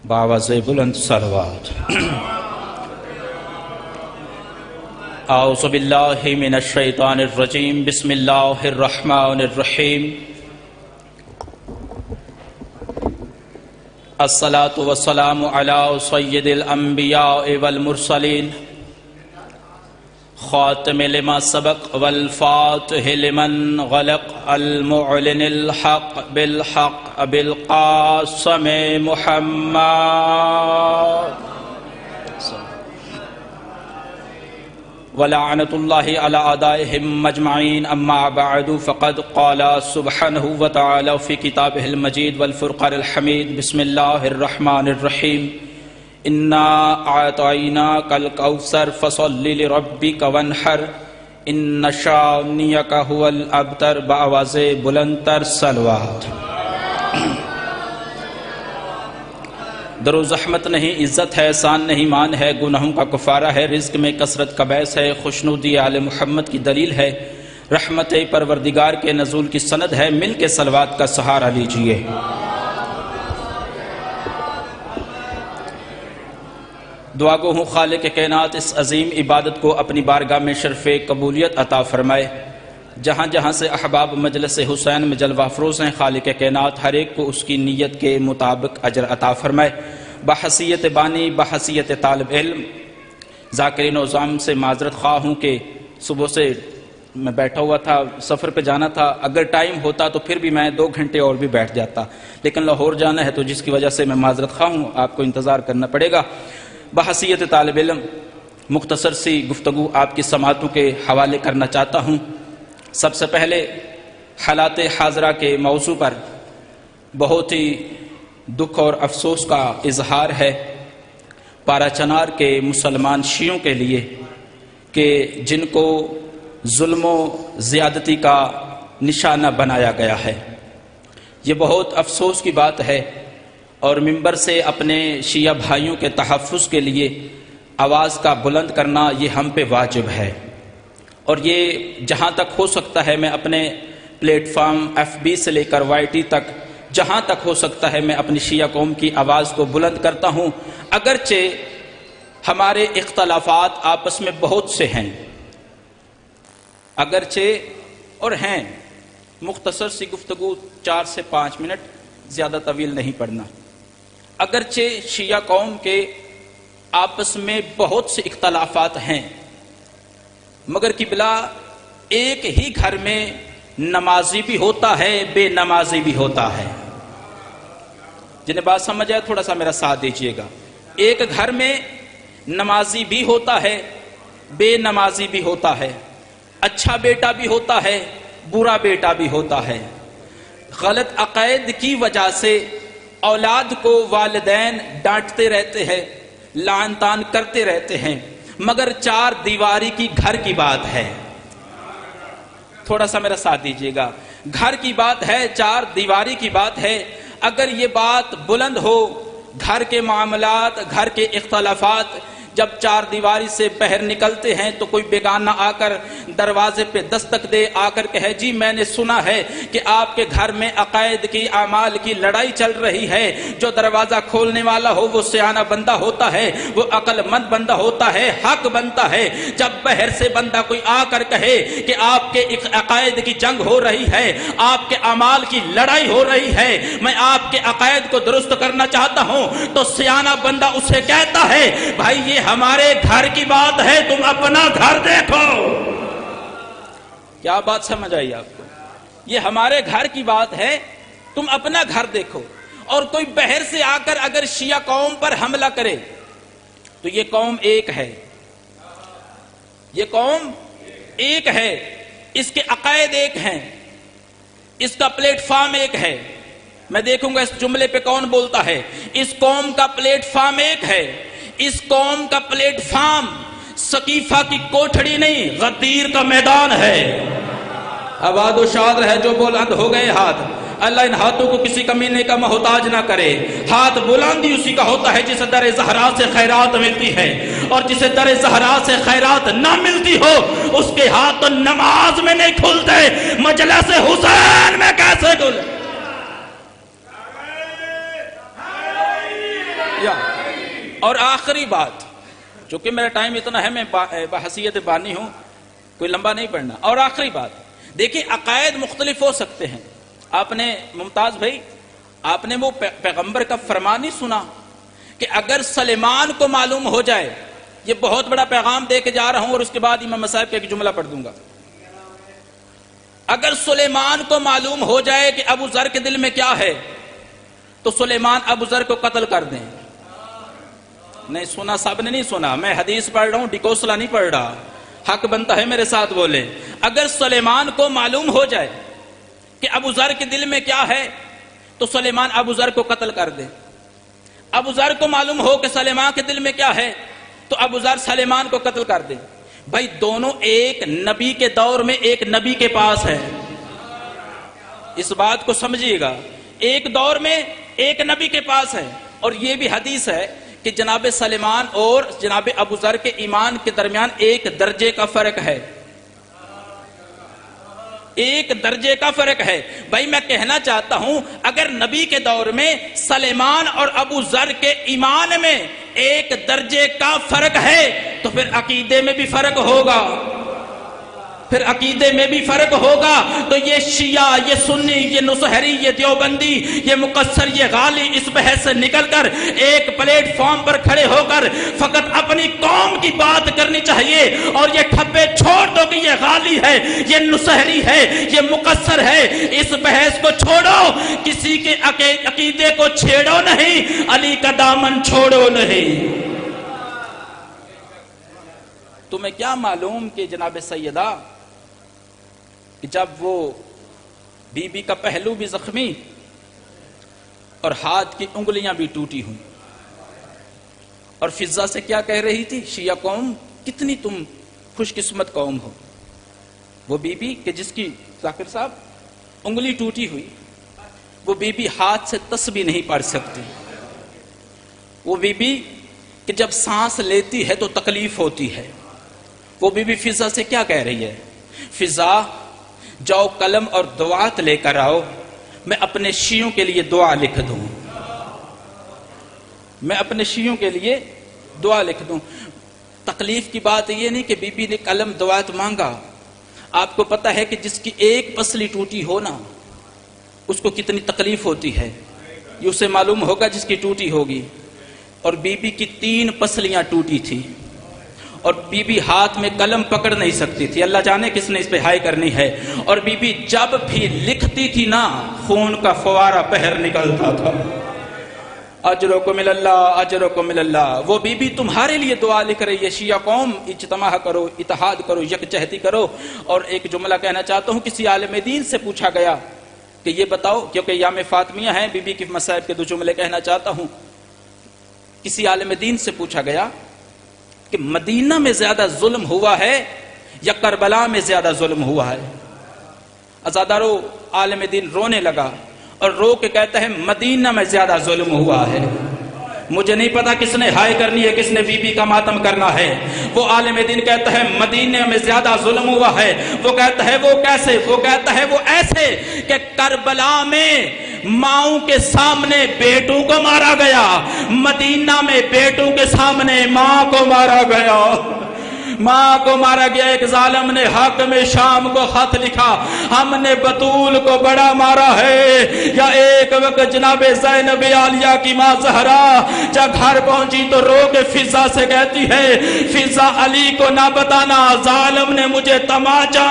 बावाज़ बुलंद सलवात। औज़ु बिल्लाहि मिनश शैतानिर रजीम, बिस्मिल्लाहिर रहमानिर रहीम। अस्सलातु वस्सलामु अला सय्यिदिल अंबिया वल मुरसलीन, खातिमिल लिमा सबक वल फातिहि लिमन गलक, अल मुअलिनिल हक़ बिल हक़ अबिल क़ासिम मुहम्मद वलअनतुल्लाहि अला अदाइहिम मजमईन। अम्मा बअदु फ़क़द क़ाला सुब्हानहु व तआला फ़ी किताबिहिल मजीद वल फ़ुरक़ानिल हमीद। बिस्मिल्लाहिर रहमानिर रहीम। इन्ना आतईनाकल कौसर फसल्लि लिरब्बिका वन्हर, इन्न शानियका हुवल अबतर। बावाज़े बुलंदतर सलवात। दरूज़ रहमत नहीं, इज़्ज़त है, शान नहीं, मान है, गुनाहों का कुफ़ारा है, रिज़्क़ में कसरत का बैस है, खुशनुदी आले मुहम्मद की दलील है, रहमत परवरदिगार के नज़ूल की सनद है। मिल के सलवात का सहारा लीजिए। दुआ गो हूँ खालिक कायनात इस अजीम इबादत को अपनी बारगाह में शर्फ़े कबूलियत अता फरमाए। जहाँ जहाँ से अहबाब मजलिस हुसैन में जलवा अफरोज़ हैं, खालिक कायनात हर एक को उसकी नीयत के मुताबिक अजर अता फरमाए। बहसीयत बानी, बहसीयत तालिब इल्म, ज़ाकिरीन उज़ाम से माज़रत ख़्वाह हूँ कि सुबह से मैं बैठा हुआ था, सफ़र पे जाना था। अगर टाइम होता तो फिर भी मैं 2 घंटे और भी बैठ जाता, लेकिन लाहौर जाना है तो जिसकी वजह से मैं माज़रत ख़्वाह हूँ, आपको इंतज़ार करना पड़ेगा। बहसीयत तालिब इल्म मुख्तसर सी गुफ्तगू आपकी समातों के हवाले करना चाहता हूँ। सबसे पहले हालात हाज़रा के मौजू पर बहुत ही दुख और अफसोस का इजहार है पाराचनार के मुसलमान शियों के लिए कि जिनको जुल्म ज़्यादती का निशाना बनाया गया है। ये बहुत अफसोस की बात है और मिंबर से अपने शिया भाइयों के तहफ़्फ़ुज़ के लिए आवाज़ का बुलंद करना ये हम पे वाजिब है। और ये जहाँ तक हो सकता है मैं अपने प्लेटफार्म FB से लेकर YT तक जहाँ तक हो सकता है मैं अपनी शिया कौम की आवाज़ को बुलंद करता हूँ। अगरचे हमारे इख्तलाफात आपस में बहुत से हैं, अगरचे और हैं। मुख्तसर सी गुफ्तगू 4 से 5 मिनट, ज़्यादा तवील नहीं पढ़ना। अगरचे शिया कौम के आपस में बहुत से इख्तलाफात हैं, मगर किबला एक ही घर में नमाजी भी होता है, बेनमाजी भी होता है। जिन्हें बात समझ आए थोड़ा सा मेरा साथ दीजिएगा। एक घर में नमाजी भी होता है, बेनमाजी भी होता है, अच्छा बेटा भी होता है, बुरा बेटा भी होता है। गलत अक़ायद की वजह से औलाद को वालिदैन डांटते रहते हैं, लान तान करते रहते हैं, मगर 4 दीवारी की घर की बात है। थोड़ा सा मेरा साथ दीजिएगा। घर की बात है, 4 दीवारी की बात है। अगर ये बात बुलंद हो, घर के मामलात, घर के इख्तलाफात जब 4 दीवारी से बाहर निकलते हैं तो कोई बेगाना आकर दरवाजे पे दस्तक दे, आकर कहे जी मैंने सुना है कि आपके घर में अकायद की आमाल की लड़ाई चल रही है। जो दरवाजा खोलने वाला हो वो सियाना बंदा होता है, वो अक्लमंद बंदा होता है, हक बनता है। जब बाहर से बंदा कोई आकर कहे कि आपके अकायद की जंग हो रही है, आपके अमाल की लड़ाई हो रही है, मैं आपके अकायद को दुरुस्त करना चाहता हूं, तो सियाना बंदा उसे कहता है भाई ये हमारे घर की बात है, तुम अपना घर देखो। क्या बात समझ आई आपको? ये हमारे घर की बात है, तुम अपना घर देखो। और कोई बाहर से आकर अगर शिया कौम पर हमला करे तो ये कौम एक है, ये कौम एक है, इसके अकायद एक हैं, इसका प्लेटफॉर्म एक है। मैं देखूंगा इस जुमले पे कौन बोलता है। इस कौम का प्लेटफॉर्म एक है, इस कौम का प्लेटफॉर्म सकीफा की कोठड़ी नहीं, गदीर का मैदान है। आबाद और शाद है जो बुलंद हो गए हाथ। अल्लाह इन हाथों को किसी कमीने का मोहताज ना करे। हाथ बुलंदी उसी का होता है जिसे दर ज़हरा से खैरात मिलती है, और जिसे दर ज़हरा से खैरात ना मिलती हो उसके हाथ तो नमाज में नहीं खुलते, मजलिस हुसैन में कैसे खुले? اور آخری بات، چونکہ میرا ٹائم اتنا ہے، میں بحیثیت بانی ہوں، کوئی لمبا نہیں پڑھنا. اور آخری بات، دیکھیں عقائد مختلف ہو سکتے ہیں. آپ نے ممتاز بھائی، آپ نے وہ پیغمبر کا فرمان نہیں سنا کہ اگر سلیمان کو معلوم ہو جائے، یہ بہت بڑا پیغام دے کے جا رہا ہوں اور اس کے بعد امام صاحب کا ایک جملہ پڑھ دوں گا. اگر سلیمان کو معلوم ہو جائے کہ ابو ذر کے دل میں کیا ہے تو سلیمان ابو ذر کو قتل کر دیں. نہیں سنا، صاحب نے نہیں سنا، میں حدیث پڑھ رہا ہوں، ڈکوسلا نہیں پڑھ رہا. حق بنتا ہے میرے ساتھ بولے. اگر سلیمان کو معلوم ہو جائے کہ ابو ذر کے دل میں کیا ہے تو سلیمان ابو ذر کو قتل کر دے. ابو ذر کو معلوم ہو کہ سلیمان کے دل میں کیا ہے تو ابو ذر سلیمان کو قتل کر دے. بھائی دونوں ایک نبی کے دور میں ایک نبی کے پاس ہے، اس بات کو سمجھیے گا. ایک دور میں ایک نبی کے پاس ہے. اور یہ بھی حدیث ہے کہ جناب سلیمان اور جناب ابو ذر کے ایمان کے درمیان ایک درجے کا فرق ہے. ایک درجے کا فرق ہے. بھائی میں کہنا چاہتا ہوں اگر نبی کے دور میں سلیمان اور ابو ذر کے ایمان میں ایک درجے کا فرق ہے تو پھر عقیدے میں بھی فرق ہوگا. پھر عقیدے میں بھی فرق ہوگا. تو یہ شیعہ، یہ سنی، یہ نصیری، یہ دیوبندی، یہ مقصر، یہ غالی اس بحث سے نکل کر ایک پلیٹ فارم پر کھڑے ہو کر فقط اپنی قوم کی بات کرنی چاہیے. اور یہ ٹھپے چھوڑ دو کہ یہ غالی ہے، یہ نصیری ہے، یہ مقصر ہے. اس بحث کو چھوڑو، کسی کے عقیدے کو چھیڑو نہیں، علی کا دامن چھوڑو نہیں. تمہیں کیا معلوم کہ جناب سیدہ کہ جب وہ بی بی کا پہلو بھی زخمی اور ہاتھ کی انگلیاں بھی ٹوٹی ہوئی اور فضا سے کیا کہہ رہی تھی، شیعہ قوم کتنی تم خوش قسمت قوم ہو. وہ بی بی کہ جس کی ذاکر صاحب انگلی ٹوٹی ہوئی، وہ بی بی ہاتھ سے تسبیح نہیں پڑھ سکتی. وہ بی بی کہ جب سانس لیتی ہے تو تکلیف ہوتی ہے. وہ بی بی فضا سے کیا کہہ رہی ہے، فضا جاؤ قلم اور دعات لے کر آؤ، میں اپنے شیعوں کے لیے دعا لکھ دوں. میں اپنے شیعوں کے لیے دعا لکھ دوں. تکلیف کی بات یہ نہیں کہ بی بی نے قلم دعات مانگا. آپ کو پتہ ہے کہ جس کی ایک پسلی ٹوٹی ہو نا اس کو کتنی تکلیف ہوتی ہے، یہ اسے معلوم ہوگا جس کی ٹوٹی ہوگی. اور بی بی کی 3 پسلیاں ٹوٹی تھی اور بی بی ہاتھ میں قلم پکڑ نہیں سکتی تھی. اللہ جانے کس نے اس پہ ہائی کرنی ہے. اور بی بی جب بھی لکھتی تھی نا خون کا فوارہ بہر نکلتا تھا. اجرکم اللہ، اجرکم اللہ. وہ بی بی تمہارے لیے دعا لکھ رہی ہے. شیعہ قوم اجتماع کرو، اتحاد کرو، یکجہتی کرو. اور ایک جملہ کہنا چاہتا ہوں، کسی عالم دین سے پوچھا گیا کہ یہ بتاؤ، کیونکہ یام فاطمیہ ہیں، بی بی کی مصائب کے 2 جملے کہنا چاہتا ہوں. کسی عالم دین سے پوچھا گیا کہ مدینہ میں زیادہ ظلم ہوا ہے یا کربلا میں زیادہ ظلم ہوا ہے. عزادارو عالم دین رونے لگا اور رو کے کہتا ہے مدینہ میں زیادہ ظلم ہوا ہے. مجھے نہیں پتا کس نے ہائے کرنی ہے، کس نے بی بی کا ماتم کرنا ہے. وہ عالم دین کہتا ہے مدینہ میں زیادہ ظلم ہوا ہے. وہ کہتا ہے وہ کیسے؟ وہ کہتا ہے وہ ایسے کہ کربلا میں ماؤں کے سامنے بیٹوں کو مارا گیا، مدینہ میں بیٹوں کے سامنے ماں کو مارا گیا. ماں کو مارا گیا. ایک ظالم نے حاکم شام کو خط لکھا، ہم نے بطول کو بڑا مارا ہے. یا ایک وقت جناب زینب عالیہ کی ماں زہرا جب گھر پہنچی تو رو کے فضا سے کہتی ہے، فضا علی کو نہ بتانا، ظالم نے مجھے تماچا